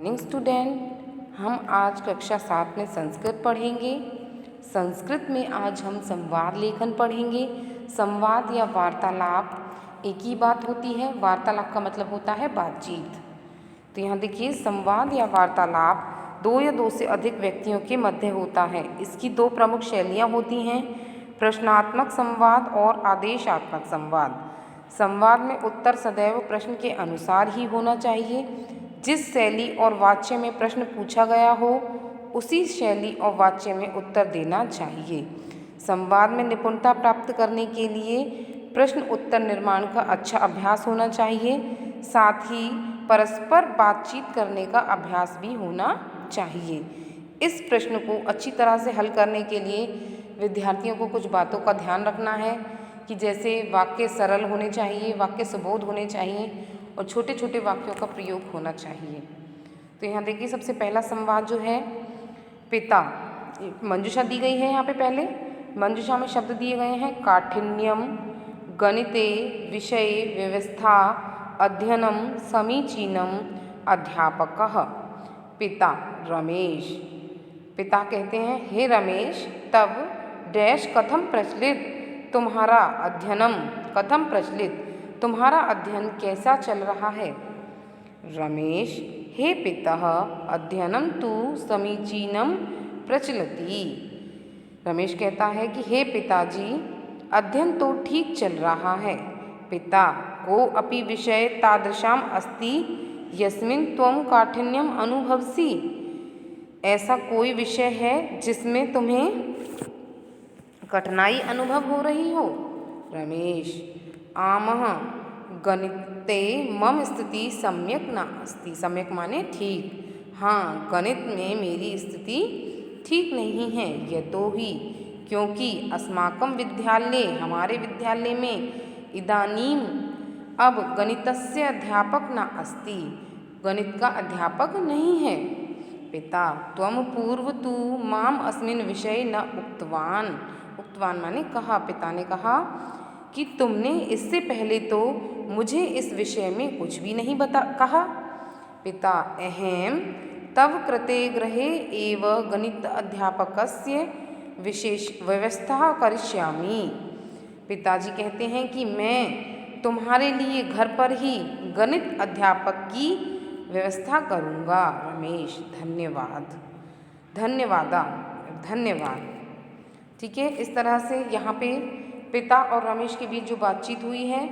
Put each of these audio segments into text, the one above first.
Morning student, हम आज कक्षा 7 में संस्कृत पढ़ेंगे। संस्कृत में आज हम संवाद लेखन पढ़ेंगे। संवाद या वार्तालाप एक ही बात होती है। वार्तालाप का मतलब होता है बातचीत। तो यहाँ देखिए, संवाद या वार्तालाप दो या दो से अधिक व्यक्तियों के मध्य होता है। इसकी दो प्रमुख शैलियाँ होती हैं, प्रश्नात्मक संवाद और आदेशात्मक संवाद। संवाद में उत्तर सदैव प्रश्न के अनुसार ही होना चाहिए। जिस शैली और वाच्य में प्रश्न पूछा गया हो, उसी शैली और वाच्य में उत्तर देना चाहिए। संवाद में निपुणता प्राप्त करने के लिए प्रश्न उत्तर निर्माण का अच्छा अभ्यास होना चाहिए। साथ ही परस्पर बातचीत करने का अभ्यास भी होना चाहिए। इस प्रश्न को अच्छी तरह से हल करने के लिए विद्यार्थियों को कुछ बातों का ध्यान रखना है कि जैसे वाक्य सरल होने चाहिए, वाक्य सुबोध होने चाहिए और छोटे छोटे वाक्यों का प्रयोग होना चाहिए। तो यहाँ देखिए, सबसे पहला संवाद जो है, पिता, मंजूषा दी गई है। यहाँ पे पहले मंजूषा में शब्द दिए गए हैं, काठिन्यम गणिते विषये व्यवस्था अध्ययनम समीचीनम अध्यापकः। पिता रमेश। पिता कहते हैं, हे रमेश, तब डैश कथम प्रचलित तुम्हारा अध्ययनम, कथम प्रचलित तुम्हारा अध्ययन कैसा चल रहा है। रमेश, हे पितः, अध्ययनम तु समीचीनम प्रचलति। रमेश कहता है कि हे पिताजी, अध्ययन तो ठीक चल रहा है। पिता, को अपि विषय तादृशाम अस्ति यस्मिन् त्वं काठिन्यम अनुभवसि। ऐसा कोई विषय है जिसमें तुम्हें कठिनाई अनुभव हो रही हो। रमेश, आमः गणिते मम स्थिति सम्यक नास्ति। सम्यक माने ठीक। हाँ, गणित में मेरी स्थिति ठीक नहीं है। यतोहि, क्योंकि अस्माकं विद्यालये, हमारे विद्यालय में इदानीम, अब गणितस्य अध्यापक न अस्ति, गणित का अध्यापक नहीं है। पिता, त्वं पूर्व तु माम अस्मिन् विषये न उक्तवान। उक्तवान माने कहा। पिता ने कहा कि तुमने इससे पहले तो मुझे इस विषय में कुछ भी नहीं कहा। पिता, अहम तव कृते गृहे एव गणित अध्यापकस्य विशेष व्यवस्था करिष्यामि। पिताजी कहते हैं कि मैं तुम्हारे लिए घर पर ही गणित अध्यापक की व्यवस्था करूँगा। रमेश, धन्यवाद। धन्यवादा, धन्यवाद। ठीक है, इस तरह से यहाँ पे पिता और रमेश के बीच जो बातचीत हुई है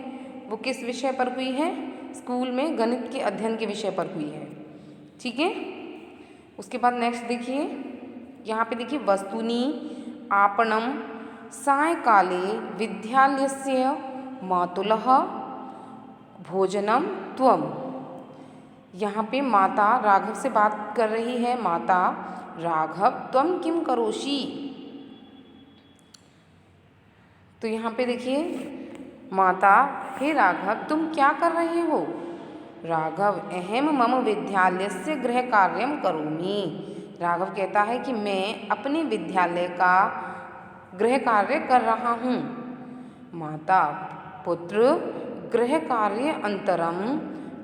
वो किस विषय पर हुई है? स्कूल में गणित के अध्ययन के विषय पर हुई है। ठीक है, उसके बाद नेक्स्ट देखिए, यहाँ पे देखिए, वस्तूनि आपणम सायंकाले विद्यालयस्य मातुलः भोजनम त्वम। यहाँ पे माता राघव से बात कर रही है। माता, राघव, त्वम किम करोषि। तो यहाँ पे देखिए, माता, हे राघव, तुम क्या कर रहे हो। राघव, अहम मम विद्यालयस्य गृह कार्यम करोमि। राघव कहता है कि मैं अपने विद्यालय का गृह कार्य कर रहा हूँ। माता, पुत्र, गृह कार्य अंतरम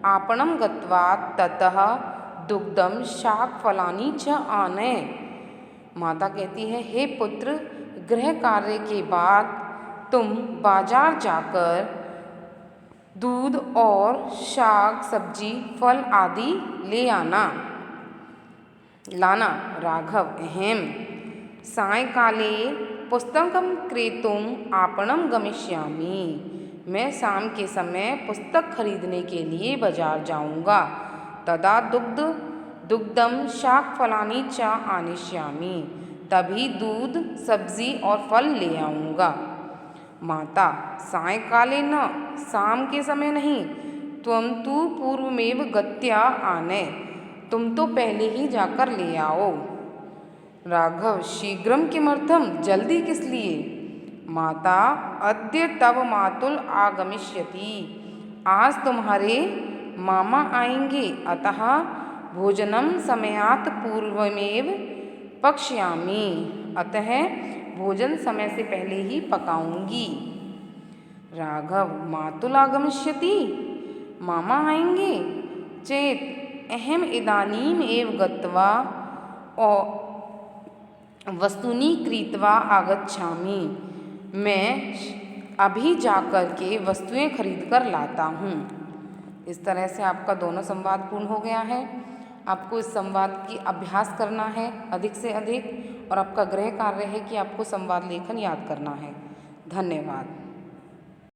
आपणम गत्वा ततः दुग्धम शाक फलानि च आनय। माता कहती है, हे पुत्र, गृह कार्य के बाद तुम बाजार जाकर दूध और शाक सब्जी फल आदि ले लाना। राघव, अहम सायंकाले पुस्तकं क्रेतुम आपणम गमिष्यामि। मैं शाम के समय पुस्तक खरीदने के लिए बाजार जाऊंगा। तदा दुग्धम शाक फलानि च आनिष्यामि। तभी दूध, सब्जी और फल ले आऊँगा। माता, सायंकाले न, शाम के समय नहीं, त्वं तु पूर्वमेव गत्या आनय। तुम तो पहले ही जाकर ले आओ। राघव, शीघ्रम किमर्थम, जल्दी किस लिए। माता, अद्य तव मातुल आगमिष्यति। आज तुम्हारे मामा आएंगे, अतः भोजनम समयात् पूर्वमेव पक्ष्यामि। अतः भोजन समय से पहले ही पकाऊंगी। राघव, मातुल आगमिष्यति, मामा आएंगे, चेत अहम इदानीम एव गत्वा वस्तूनि क्रीत्वा आगच्छामि। मैं अभी जाकर के वस्तुएं खरीद कर लाता हूँ। इस तरह से आपका दोनों संवाद पूर्ण हो गया है। आपको इस संवाद की अभ्यास करना है अधिक से अधिक, और आपका गृह कार्य है कि आपको संवाद लेखन याद करना है। धन्यवाद।